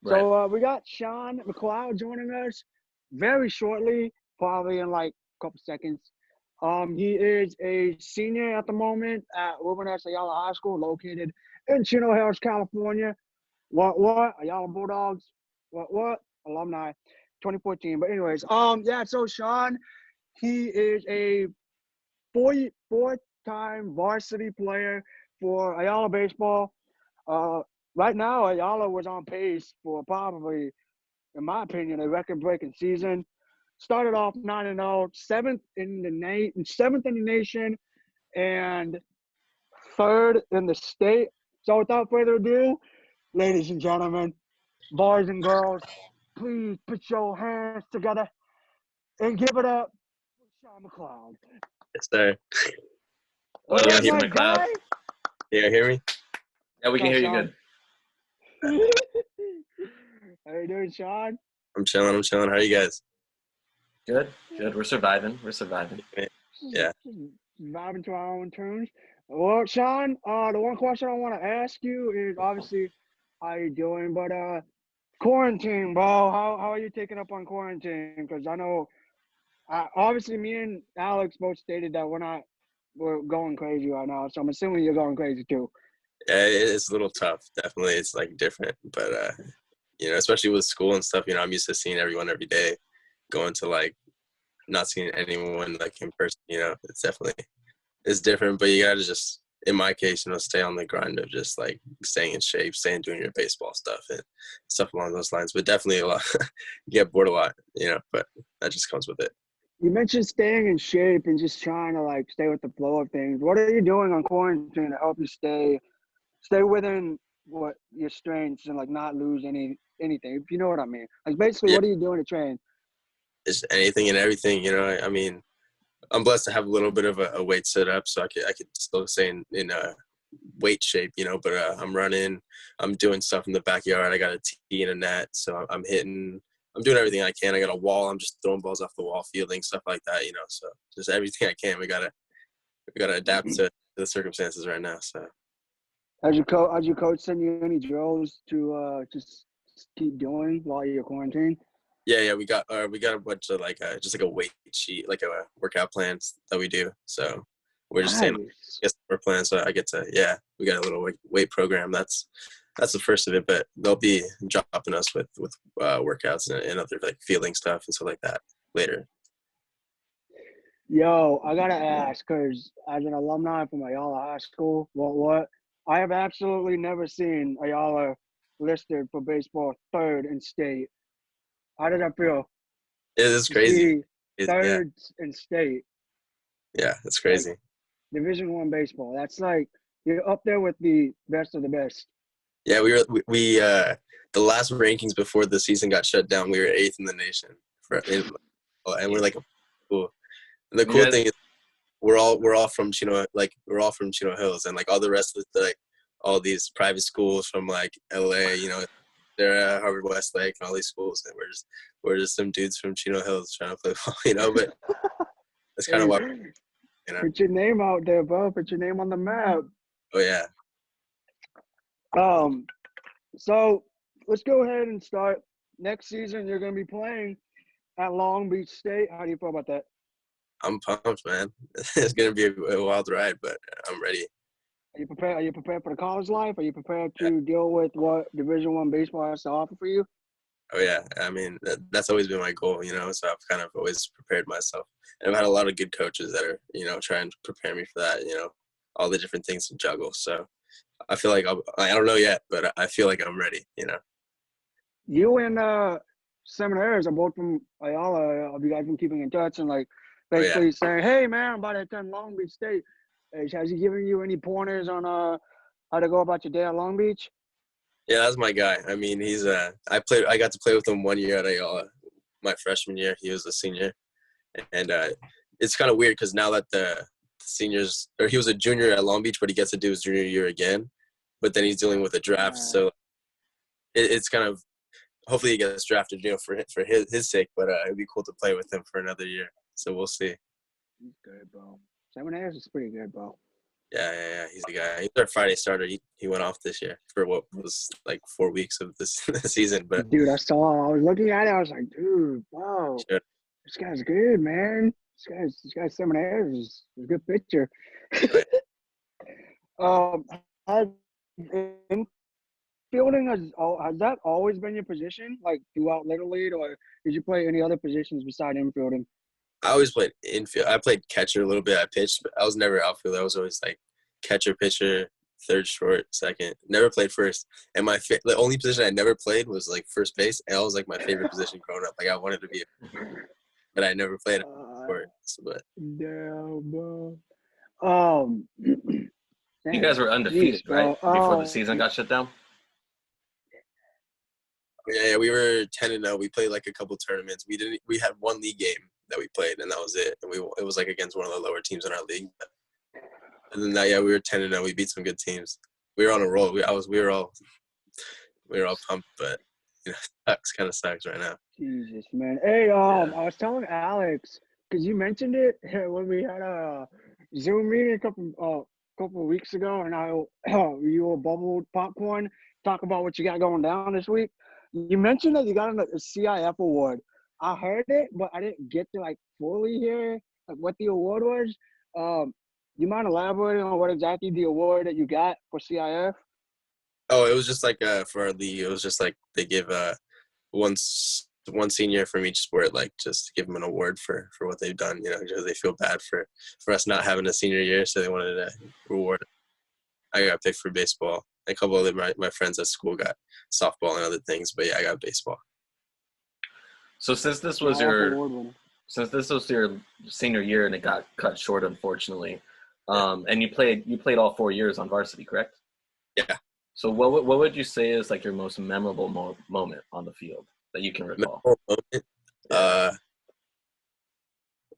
Right. So we got Sean Mcleod joining us very shortly, probably in like a couple seconds. He is a senior at the moment at Wilderness Ayala High School, located in Chino Hills, California. What? Ayala Bulldogs. What? Alumni, 2014. But anyways, yeah. So Sean, he is a four-time varsity player for Ayala baseball. Uh, right now, Ayala was on pace for probably, in my opinion, a record-breaking season. Started off 9-0, seventh in the nation, and third in the state. So without further ado, ladies and gentlemen, boys and girls, please put your hands together and give it up for Sean McLeod. Yes, sir. What What up, up, Mr. my McLeod? guy? Yeah, hear me? Yeah, we can What's hear up, you good. How you doing, Sean? I'm chilling. How are you guys? Good. We're surviving. Yeah. Vibing to our own terms. Well, Sean, the one question I want to ask you is obviously how you doing, but quarantine, bro. How are you taking up on quarantine? Because I know, obviously, me and Alex both stated that we're going crazy right now. So I'm assuming you're going crazy too. Yeah, it's a little tough. Definitely, it's like different. But especially with school and stuff, I'm used to seeing everyone every day. Going to like not seeing anyone like in person, it's different. But you gotta just, in my case, stay on the grind of just like staying in shape, doing your baseball stuff and stuff along those lines. But definitely a lot, you get bored a lot, but that just comes with it. You mentioned staying in shape and just trying to like stay with the flow of things. What are you doing on quarantine to help you stay within what your strengths and like not lose anything? If you know what I mean. Like basically, Yeah, what are you doing to train? it's anything and everything. I mean, I'm blessed to have a little bit of a weight set up, so I could still stay in weight shape, But I'm running, I'm doing stuff in the backyard. I got a tee and a net, so I'm hitting. I'm doing everything I can. I got a wall. I'm just throwing balls off the wall, fielding stuff like that, So just everything I can. We gotta adapt to the circumstances right now. So Has your coach send you any drills to just keep doing while you're quarantined? yeah, we got a bunch of like just like a weight sheet, like a workout plans that we do. So we're just saying, Nice. yes, we're playing. So I get to, we got a little weight program. That's the first of it, but they'll be dropping us with workouts and other like fielding stuff and stuff like that later. Yo, I gotta ask, cause as an alumni from Ayala High School, what? I have absolutely never seen Ayala listed for baseball third in state. How did that feel It is to crazy. see third in state, Yeah, it's like crazy. Division I baseball? That's like you're up there with the best of the best. Yeah, we the last rankings before the season got shut down, we were 8th in the nation and we're like a cool. And the cool thing is we're all from Chino, like we're all from Chino Hills, and like all the rest of the, like all these private schools from like LA, they're at Harvard Westlake and all these schools, and we're just some dudes from Chino Hills trying to play ball, but it's kind of Hey, what, put your name out there, bro. Put your name on the map. Oh yeah. So let's go ahead and start. Next season, you're going to be playing at Long Beach State. How do you feel about that? I'm pumped, man. It's gonna be a wild ride, but I'm ready. Are you prepared? Are you prepared for the college life? Are you prepared to deal with what Division I baseball has to offer for you? Oh yeah, I mean that's always been my goal, So I've kind of always prepared myself, and I've had a lot of good coaches that are, trying to prepare me for that. All the different things to juggle. So I feel like I don't know yet, but I feel like I'm ready. You and Seminaries are both from Ayala. Have you guys been keeping in touch and like Oh yeah. basically saying, "Hey man, I'm about to attend Long Beach State"? Has he given you any pointers on how to go about your day at Long Beach? Yeah, that's my guy. I mean, he's I got to play with him 1 year at Ayala. My freshman year, he was a senior, and it's kind of weird because now that the seniors, or he was a junior at Long Beach, but he gets to do his junior year again, but then he's dealing with a draft, so it's kind of, hopefully he gets drafted, for his sake, but it'd be cool to play with him for another year, so we'll see. He's good, bro. Seminaries is pretty good, bro. Yeah. He's the guy. He's our Friday starter. He went off this year for what was like 4 weeks of this season, but Dude, I was looking at it. I was like, dude, wow, sure. this guy's good, man. This guy's Seminaires is a good pitcher. Right. Has infielding has that always been your position, like throughout Little League, or did you play any other positions beside infielding? I always played infield. I played catcher a little bit. I pitched, but I was never outfield. I was always like catcher, pitcher, third, short, second. Never played first. And the only position I never played was like first base. And that was like my favorite position growing up. Like I wanted to be, but I never played for it. But Damn, bro. You guys were undefeated, right? Before the season got shut down. yeah, we were 10-0. We played like a couple tournaments. We had one league game that we played, and that was it. And it was like against one of the lower teams in our league. And then that, yeah, we were 10-0. We beat some good teams. We were on a roll. We were all pumped, but you know, kind of sucks right now. Jesus, man. Hey, I was telling Alex because you mentioned it when we had a Zoom meeting a couple of weeks ago, and you were bubbled popcorn. Talk about what you got going down this week. You mentioned that you got a CIF award. I heard it, but I didn't get to like fully hear like what the award was. You mind elaborating on what exactly the award that you got for CIF? Oh, it was just like for our league. It was just like they give one senior from each sport, like just to give them an award for what they've done. You know, because they feel bad for us not having a senior year, so they wanted to reward. I got picked for baseball. A couple of my friends at school got softball and other things, but yeah, I got baseball. So since this was your senior year and it got cut short, unfortunately, and you played all 4 years on varsity, correct? Yeah. So what would you say is like your most memorable moment on the field that you can recall?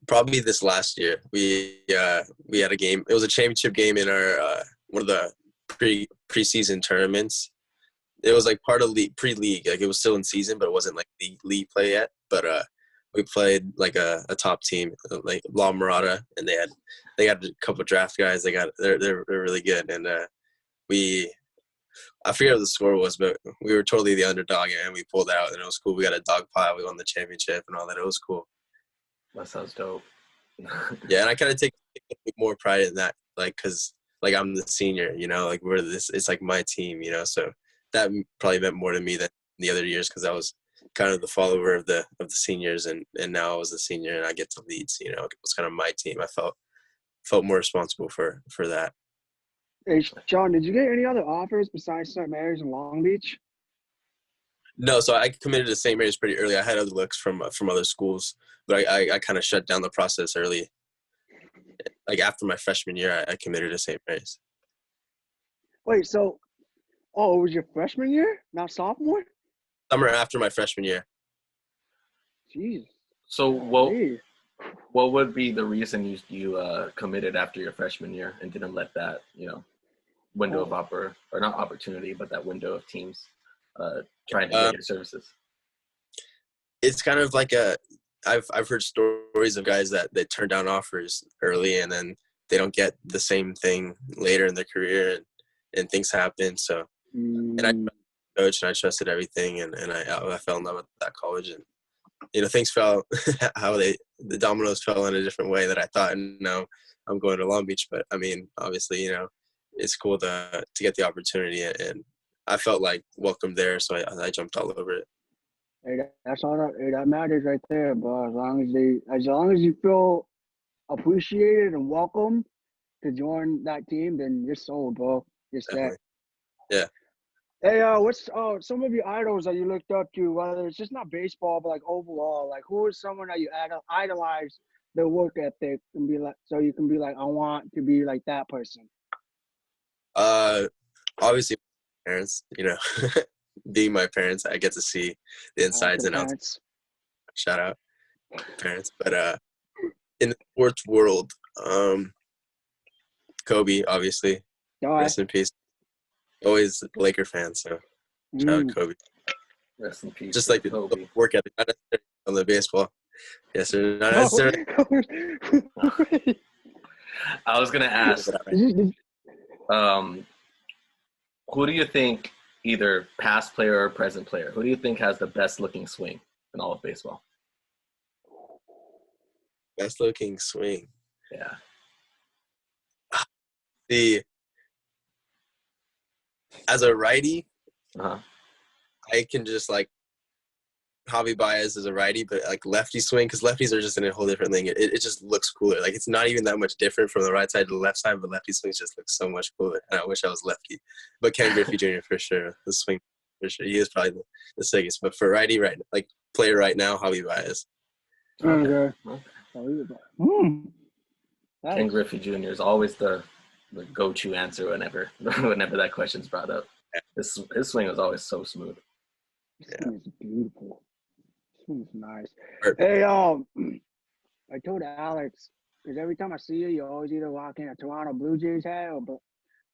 Probably this last year. We had a game. It was a championship game in our one of the preseason tournaments. It was like part of pre-league. Like it was still in season, but it wasn't like league play yet. But we played like a top team, like La Mirada, and they got a couple of draft guys. They're really good, and I forget what the score was, but we were totally the underdog, and we pulled out, and it was cool. We got a dog pile. We won the championship and all that. It was cool. That sounds dope. Yeah, and I kind of take more pride in that, like, because like I'm the senior, you know, like it's like my team, you know, so that probably meant more to me than the other years because I was kind of the follower of the seniors, and now I was the senior and I get to lead, so, you know, it was kind of my team. I felt more responsible for that. Hey, Sean, did you get any other offers besides St. Mary's and Long Beach? No, so I committed to St. Mary's pretty early. I had other looks from other schools, but I kind of shut down the process early. Like after my freshman year, I committed to St. Mary's. Wait, so, it was your freshman year, not sophomore? Summer after my freshman year. Jeez. So what would be the reason you committed after your freshman year and didn't let that, you know, window of not opportunity, but that window of teams trying to get your services? It's kind of like I've heard stories of guys that turn down offers early and then they don't get the same thing later in their career, and things happen. So, and I coach and I trusted everything, and I fell in love with that college, and you know, things fell the dominoes fell in a different way that I thought. And now I'm going to Long Beach, but I mean, obviously, you know, it's cool to get the opportunity, and I felt like welcome there, so I jumped all over it. Hey, that's all that matters right there, bro. As long as you feel appreciated and welcome to join that team, then you're sold, bro. You're set. Yeah. Hey, what's some of your idols that you looked up to, whether it's just not baseball, but like overall, like who is someone that you idolize their work ethic and be like, so you can be like, I want to be like that person? Obviously, parents, you know, being my parents, I get to see the insides and outs. Shout out parents. But in the sports world, Kobe, obviously, rest in peace. Always a Laker fan, so shout out Kobe. Rest in peace. Just like the work ethic, not necessarily on the baseball. Yes, sir. Not necessarily. I was gonna ask. Who do you think, either past player or present player, who do you think has the best looking swing in all of baseball? Best looking swing. Yeah. As a righty, Uh-huh. I can just like Javi Baez as a righty, but like lefty swing, because lefties are just in a whole different thing. It just looks cooler. Like it's not even that much different from the right side to the left side, but lefty swings just look so much cooler. And I wish I was lefty. But Ken Griffey Jr. for sure, the swing for sure. He is probably the sickest. But for righty, like player right now, Javi Baez. Okay. Ken Griffey Jr. is always the go-to answer whenever that question's brought up. His swing is always so smooth. This thing is beautiful. This thing is nice. Perfect. Hey, I told Alex, because every time I see you always either walk in a Toronto Blue Jays hat or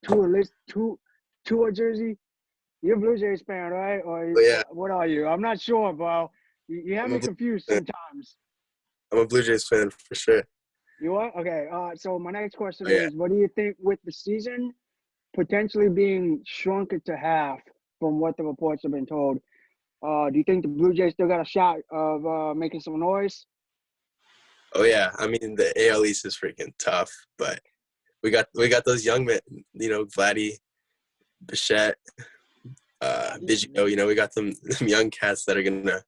Tua jersey. You're a Blue Jays fan, right? Or yeah. What are you? I'm not sure, bro. You have me confused sometimes. I'm a Blue Jays fan for sure. You what? Okay. So my next question is, what do you think with the season potentially being shrunk to half from what the reports have been told? Do you think the Blue Jays still got a shot of making some noise? Oh yeah, I mean the AL East is freaking tough, but we got those young men, Vladdy, Bichette, Biggio. We got them young cats that are gonna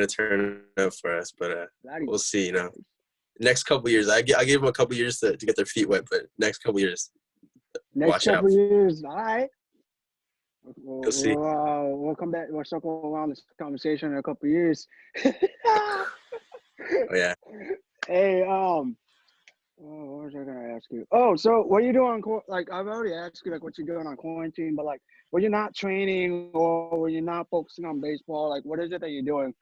turn up for us. But we'll see. Next couple years, I gave them a couple years to get their feet wet, but next couple years, next couple years, all right. You'll see. We'll come back. We'll circle around this conversation in a couple years. Oh yeah. Hey, what was I gonna ask you? Oh, so what are you doing? Like I've already asked you, like what you're doing on quarantine, but like when you're not training or when you're not focusing on baseball, like what is it that you're doing?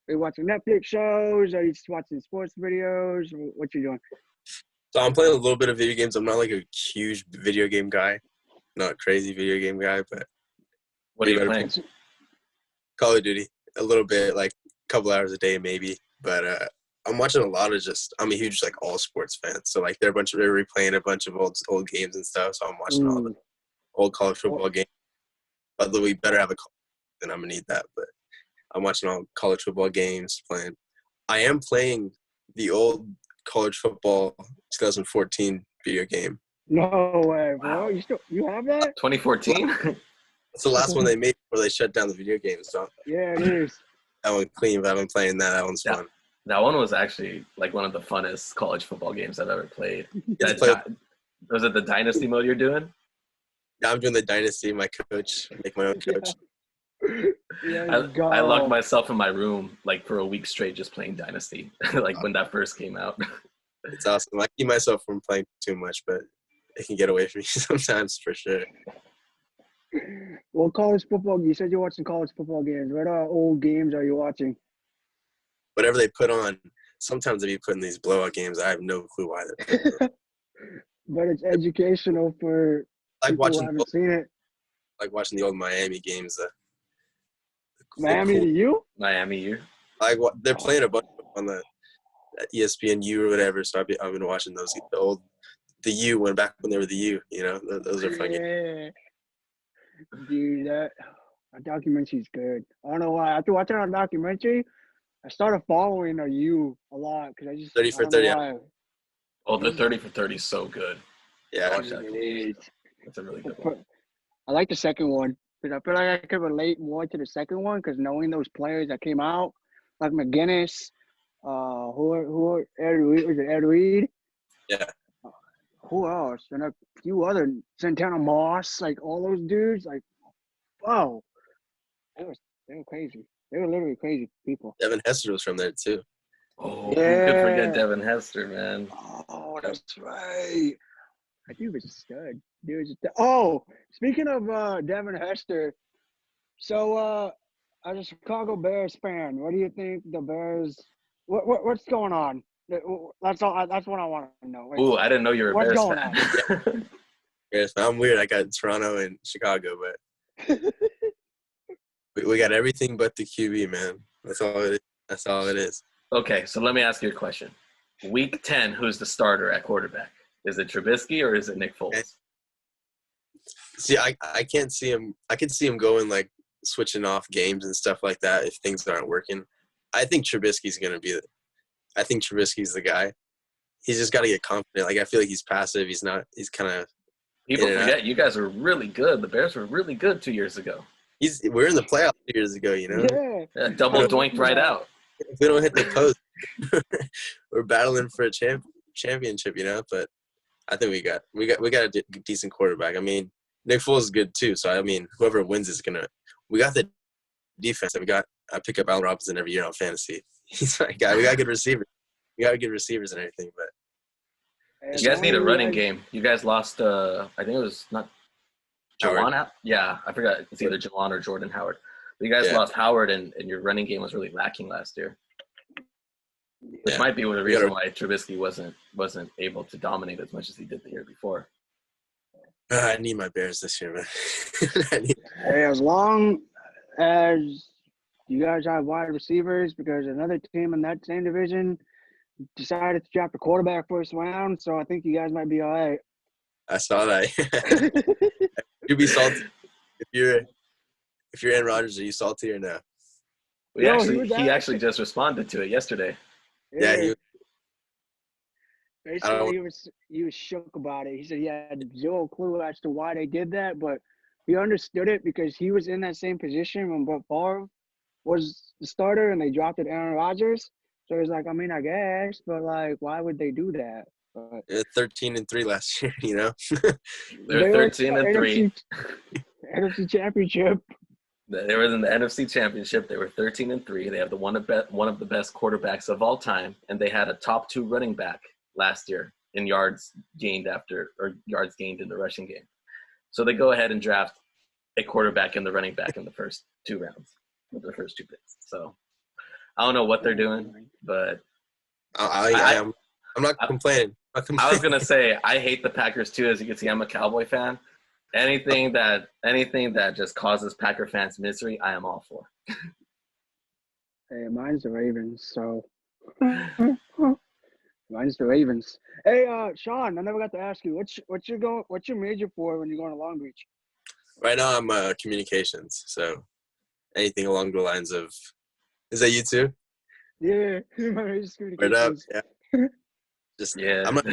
Are you watching Netflix shows? Are you just watching sports videos? What you doing? So I'm playing a little bit of video games. I'm not like a huge video game guy, not a crazy video game guy, but what are you playing? Call of Duty, a little bit, like a couple hours a day maybe. But I'm watching a lot of I'm a huge like all sports fan. So like they're replaying a bunch of old games and stuff. So I'm watching all the old college football games. Although we better have a call, then I'm gonna need that. But I'm watching all college football games. I am playing the old college football 2014 video game. No way, bro! Wow. You have that? 2014. That's the last one they made before they shut down the video games. So yeah, it is. That one clean, but I've been playing that. That one's fun. That one was actually like one of the funnest college football games I've ever played. Was it the Dynasty mode you're doing? Yeah, I'm doing the Dynasty. My coach, make my own coach. I locked myself in my room like for a week straight just playing Dynasty, like when that first came out. It's awesome. I keep myself from playing too much, but it can get away from me sometimes for sure. Well, college football, you said you're watching college football games. What old games are you watching? Whatever they put on. Sometimes they be putting these blowout games. I have no clue why they're putting them. But it's educational for people who haven't seen it. Like watching the old Miami games. Miami U? Miami U. They're playing a bunch on the ESPN U or whatever, so I've been watching those. The U went back when they were the U, those are fun. Yeah. Dude, that documentary's good. I don't know why. After watching that documentary, I started following the U a lot because I just 30 for 30. Oh, the 30 for 30 is so good. Yeah, that's a really good one. I like the second one because I feel like I could relate more to the second one because knowing those players that came out, like McGinnis, Ed Reed? Yeah. Who else? And a few other, Santana Moss, like all those dudes, like, wow. They were crazy. They were literally crazy people. Devin Hester was from there too. Oh, yeah. Who could forget Devin Hester, man? Oh, that's right. I think it was a stud. Oh, speaking of Devin Hester, so as a Chicago Bears fan, what do you think the Bears? What's going on? That's all. That's what I want to know. Oh, I didn't know you were a Bears fan. Yes, I'm weird. I got Toronto and Chicago, but we got everything but the QB, man. That's all it is. Okay, so let me ask you a question. Week 10, who's the starter at quarterback? Is it Trubisky or is it Nick Foles? See, I can't see him. I could see him going like switching off games and stuff like that if things aren't working. I think Trubisky's gonna be. I think Trubisky's the guy. He's just got to get confident. Like I feel like he's passive. He's not. He's kind of. People forget you guys were really good. The Bears were really good 2 years ago. We're in the playoffs 2 years ago. You know. Yeah, double doinked right out. If we don't hit the post, we're battling for a championship. You know, but I think we got a decent quarterback. I mean, Nick Foles is good too. So I mean, whoever wins is gonna. We got the defense. I pick up Allen Robinson every year on fantasy. He's my guy. We got good receivers. We got good receivers and everything, but you guys need a running game. You guys lost. I think it was not Jawan. Yeah, I forgot. It's either Jawan or Jordan Howard. But you guys lost Howard, and your running game was really lacking last year. Which might be the reason why Trubisky wasn't able to dominate as much as he did the year before. I need my Bears this year, man. Hey, as long as you guys have wide receivers, because another team in that same division decided to draft a quarterback first round, so I think you guys might be all right. I saw that. You'd be salty if you're Aaron Rodgers. Are you salty or no? He actually just responded to it yesterday. Yeah, basically he was shook about it. He said he had zero clue as to why they did that, but he understood it because he was in that same position when Brett Favre was the starter and they drafted Aaron Rodgers. So he's like, I mean, I guess, but like, why would they do that? But 13-3 last year, you know. They're 13-3. NFC Championship. They were in the NFC Championship. They were 13-3. They have one of the best quarterbacks of all time, and they had a top 2 running back last year in yards gained in the rushing game. So they go ahead and draft a quarterback and the running back in the first 2 rounds with their first 2 picks. So I don't know what they're doing, but I'm not complaining. I was gonna say I hate the Packers too. As you can see, I'm a Cowboy fan. Anything that just causes Packer fans misery, I am all for. Hey, mine's the Ravens. So mine's the Ravens. Hey, Sean, I never got to ask you what's your major for when you're going to Long Beach? Right now, I'm communications. So anything along the lines of, is that you too? Yeah, my major's Right communications. up, yeah. I'm not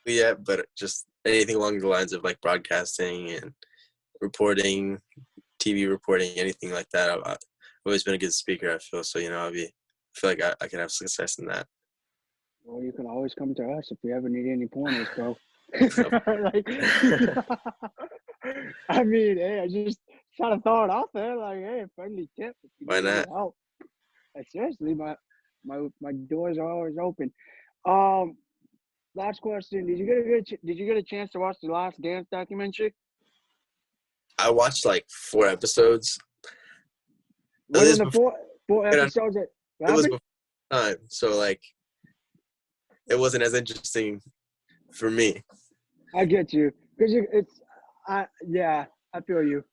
yet, but just anything along the lines of like broadcasting and reporting, TV reporting, anything like that. I've always been a good speaker, I feel. So, you know, I feel like I can have success in that. Well, you can always come to us if you ever need any pointers, bro. I mean, hey, I just try to throw it out there, like, hey, friendly tip. If you Why need not? help. Seriously, my doors are always open. Last question: Did you get a chance to watch the Last Dance documentary? I watched like 4 episodes. Within the four episodes that it was before time, so like it wasn't as interesting for me. I get you because I feel you.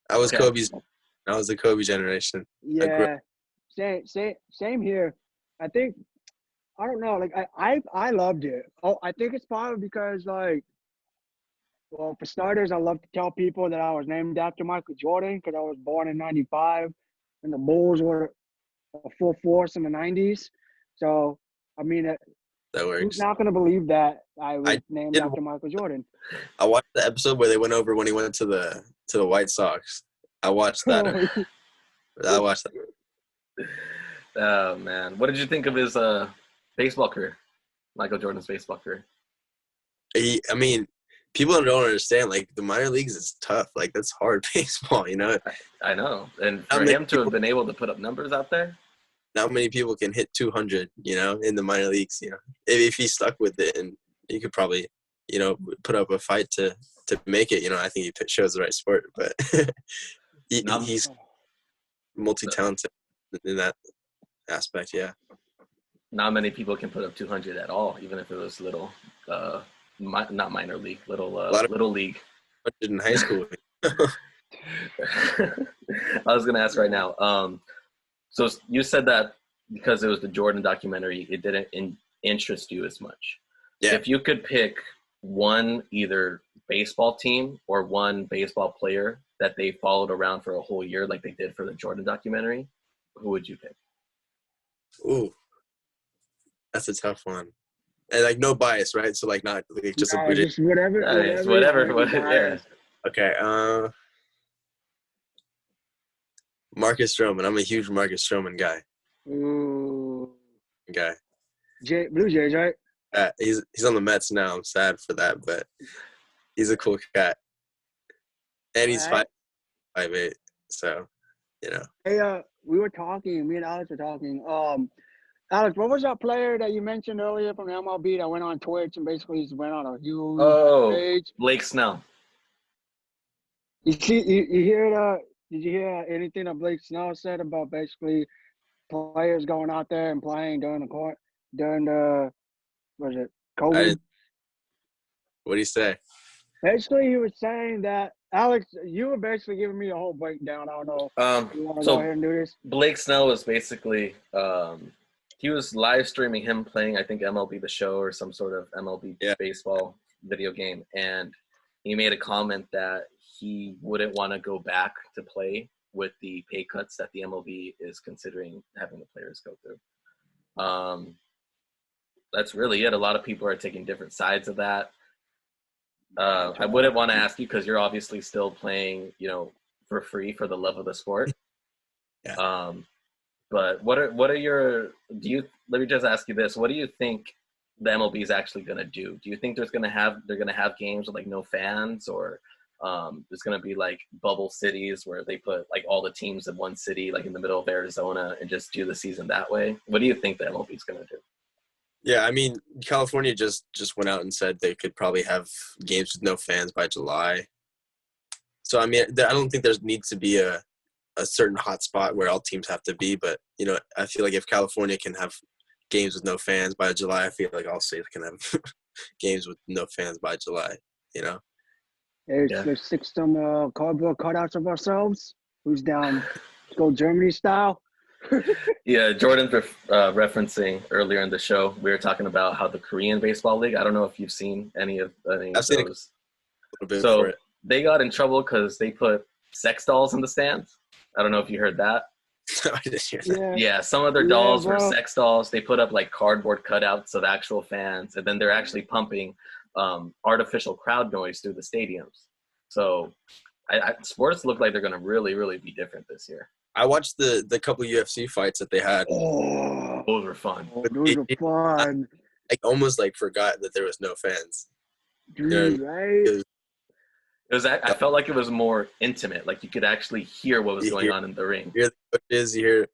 I was the Kobe generation. Yeah, same here. I think I don't know. Like I loved it. Oh, I think it's probably because like, well, for starters, I love to tell people that I was named after Michael Jordan because I was born in '95, and the Bulls were a full force in the '90s. So I mean, that works. Who's not gonna believe that I was named after Michael Jordan? I watched the episode where they went over when he went to the White Sox. I watched that. I watched that. Oh man, what did you think of his baseball career? Michael Jordan's baseball career. I mean, people don't understand. Like the minor leagues is tough. Like that's hard baseball, you know. I know, and for him to have been able to put up numbers out there. Not many people can hit 200, you know, in the minor leagues. You know, if he stuck with it, and he could probably, you know, put up a fight to make it. You know, I think he shows the right sport, but he's multi-talented in that aspect. Yeah. Not many people can put up 200 at all, even if it was little, not minor league, little league. 100 in high school. I was gonna ask right now. So you said that because it was the Jordan documentary, it didn't interest you as much. Yeah. If you could pick one either baseball team or one baseball player that they followed around for a whole year, like they did for the Jordan documentary, who would you pick? Ooh, that's a tough one. And like no bias, right? So like not like just a No, British. just whatever. It's Whatever. yeah. Okay. Marcus Stroman. I'm a huge Marcus Stroman guy. Ooh. Blue Jays, right? He's on the Mets now. I'm sad for that, but he's a cool cat. And he's All right. 5'8", so Hey, we were talking. Me and Alex were talking. Alex, what was that player that you mentioned earlier from MLB that went on Twitch and basically just went on a huge page? Blake Snell. You hear that? Did you hear anything that Blake Snell said about basically players going out there and playing during the was it COVID? What do you say? Basically, he was saying that Alex, you were basically giving me a whole breakdown. I don't know. You want to go ahead and do this? Blake Snell was basically he was live streaming him playing, I think, MLB The Show or some sort of MLB baseball video game, and he made a comment that he wouldn't want to go back to play with the pay cuts that the MLB is considering having the players go through. That's really it. A lot of people are taking different sides of that. I wouldn't want to ask you because you're obviously still playing, for free for the love of the sport. Yeah. But what are your? Let me just ask you this: what do you think the MLB is actually going to do? Do you think they're going to have games with like no fans, or there's going to be like bubble cities where they put like all the teams in one city, like in the middle of Arizona, and just do the season that way? What do you think the MLB is going to do? Yeah, I mean, California just went out and said they could probably have games with no fans by July. So, I mean, I don't think there needs to be a certain hot spot where all teams have to be. But, I feel like if California can have games with no fans by July, I feel like all states can have games with no fans by July, Let's stick some cardboard cutouts of ourselves. Who's down? Go Germany style. Yeah, Jordan's referencing earlier in the show. We were talking about how the Korean baseball league. I don't know if you've seen any of those. Seen a little bit so for it. They got in trouble because they put sex dolls in the stands. I don't know if you heard that. I didn't hear that. Yeah, some of their dolls were sex dolls. They put up like cardboard cutouts of actual fans, and then they're actually pumping artificial crowd noise through the stadiums. So sports look like they're going to really, really be different this year. I watched the couple UFC fights that they had. Oh, those were fun. Those were fun. I almost forgot that there was no fans. Dude, right? I felt like it was more intimate. Like you could actually hear what was going on in the ring. You hear the coaches, yeah,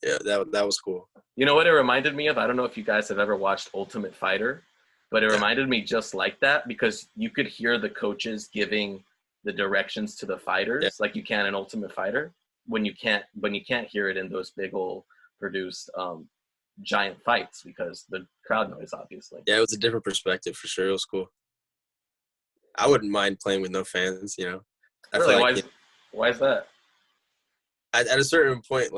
that was cool. You know what it reminded me of? I don't know if you guys have ever watched Ultimate Fighter, but it reminded me just like that because you could hear the coaches giving the directions to the fighters like you can in Ultimate Fighter. When you can't hear it in those big old produced giant fights because the crowd noise, obviously. Yeah, it was a different perspective for sure. It was cool. I wouldn't mind playing with no fans, I really? Feel like, why is that? At a certain point,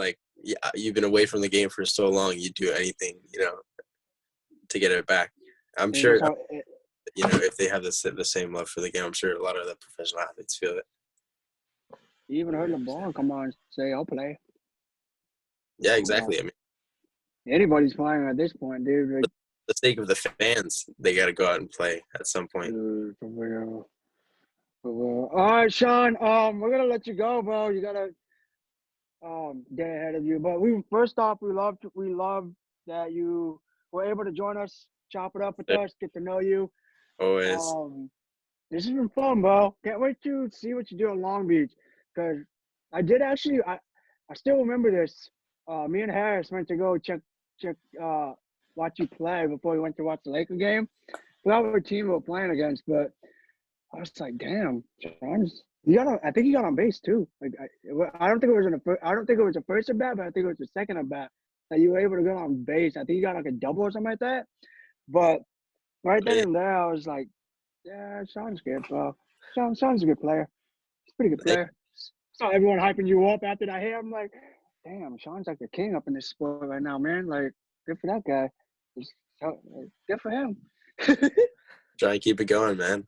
you've been away from the game for so long, you do anything, to get it back. I'm sure, if they have the same love for the game, I'm sure a lot of the professional athletes feel it. You even heard LeBron come on and say, I'll play. Yeah, exactly. I mean, anybody's playing at this point, dude. For the sake of the fans, they got to go out and play at some point. Dude, for real. All right, Sean. We're gonna let you go, bro. You gotta get ahead of you. But first off, we love that you were able to join us, chop it up with us, get to know you. Always. This has been fun, bro. Can't wait to see what you do in Long Beach. Because I did actually, I still remember this. Me and Harris went to go check watch you play before we went to watch the Laker game. Forgot what team we were playing against, but I was like, damn, I think he got on base too. Like I don't think it was a first at bat, but I think it was the second at bat that you were able to get on base. I think he got like a double or something like that. But right then and there, I was like, yeah, Sean's good, bro. Sean's a good player. He's a pretty good player. Saw everyone hyping you up after that hit. I'm like, damn, Sean's like the king up in this sport right now, man. Like, good for that guy. Good for him. Try and keep it going, man.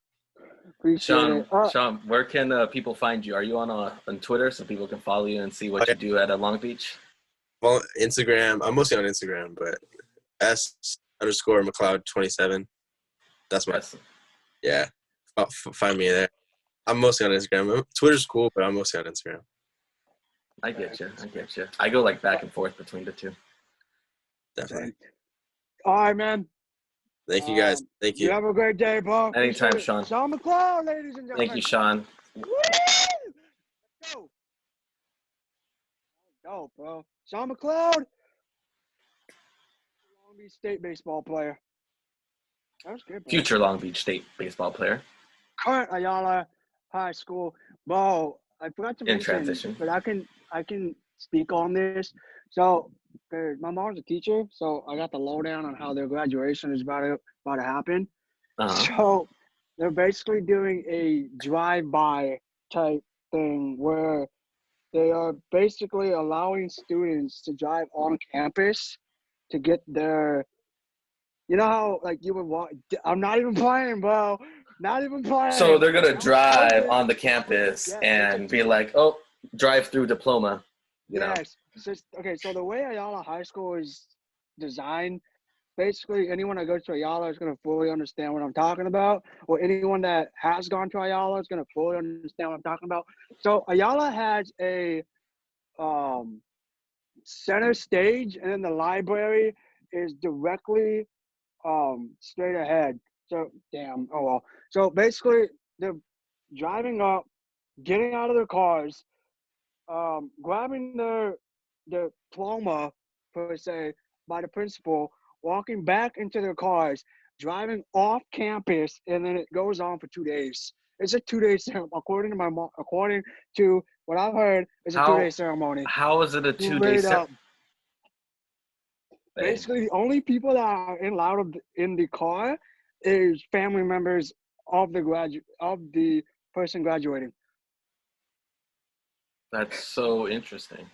Appreciate it. Sean, where can people find you? Are you on Twitter so people can follow you and see what you do at Long Beach? Well, Instagram. I'm mostly on Instagram, but S_Mcleod 27. That's my yeah. Find me there. I'm mostly on Instagram. Twitter's cool, but I'm mostly on Instagram. I get you. I go like back and forth between the two. Definitely. All right, man. Thank you, guys. Thank you. You have a great day, bro. Anytime, Sean. Sean Mcleod, ladies and gentlemen. Thank you, Sean. Woo! Let's go. Dope, bro. Sean Mcleod, Long Beach State baseball player. That was good, bro. Future Long Beach State baseball player. Current Ayala High School. Bro, I forgot to mention, transition. but I can speak on this. So, my mom's a teacher, so I got the lowdown on how their graduation is about to happen. So, they're basically doing a drive-by type thing where they are basically allowing students to drive on campus to get their, you know how like you would walk. I'm not even playing, bro. Not even playing. So they're gonna drive on the campus and be like, "Oh, drive-through diploma." You know? Okay, so the way Ayala High School is designed, basically anyone that goes to Ayala is going to fully understand what I'm talking about, or anyone that has gone to Ayala is going to fully understand what I'm talking about. So Ayala has a center stage, and then the library is directly straight ahead. So So basically, they're driving up, getting out of their cars, grabbing their diploma per se by the principal, walking back into their cars, driving off campus, and then it goes on for 2 days. It's a 2-day ceremony, according to what I've heard. It's a 2-day ceremony. How is it a 2-day ceremony? Basically, the only people that are allowed in the car is family members of the person graduating. That's so interesting.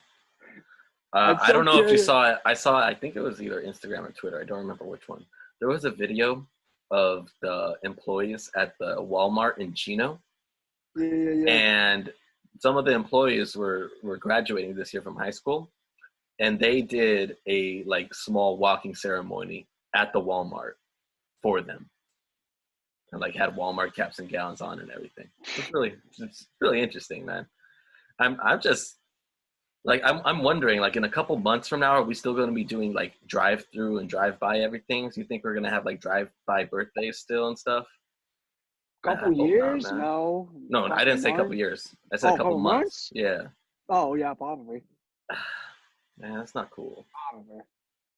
I don't know if you saw it. I think it was either Instagram or Twitter. I don't remember which one. There was a video of the employees at the Walmart in Chino. Yeah. And some of the employees were graduating this year from high school. And they did a like small walking ceremony at the Walmart for them. And like had Walmart caps and gowns on and everything. It's really interesting, man. I'm just like I'm wondering, like in a couple months from now, are we still going to be doing like drive through and drive by everything? Do you think we're going to have like drive by birthdays still and stuff? Couple years? No, I didn't say couple years. I said a couple months. Yeah. Oh yeah, probably. Man, that's not cool. Probably.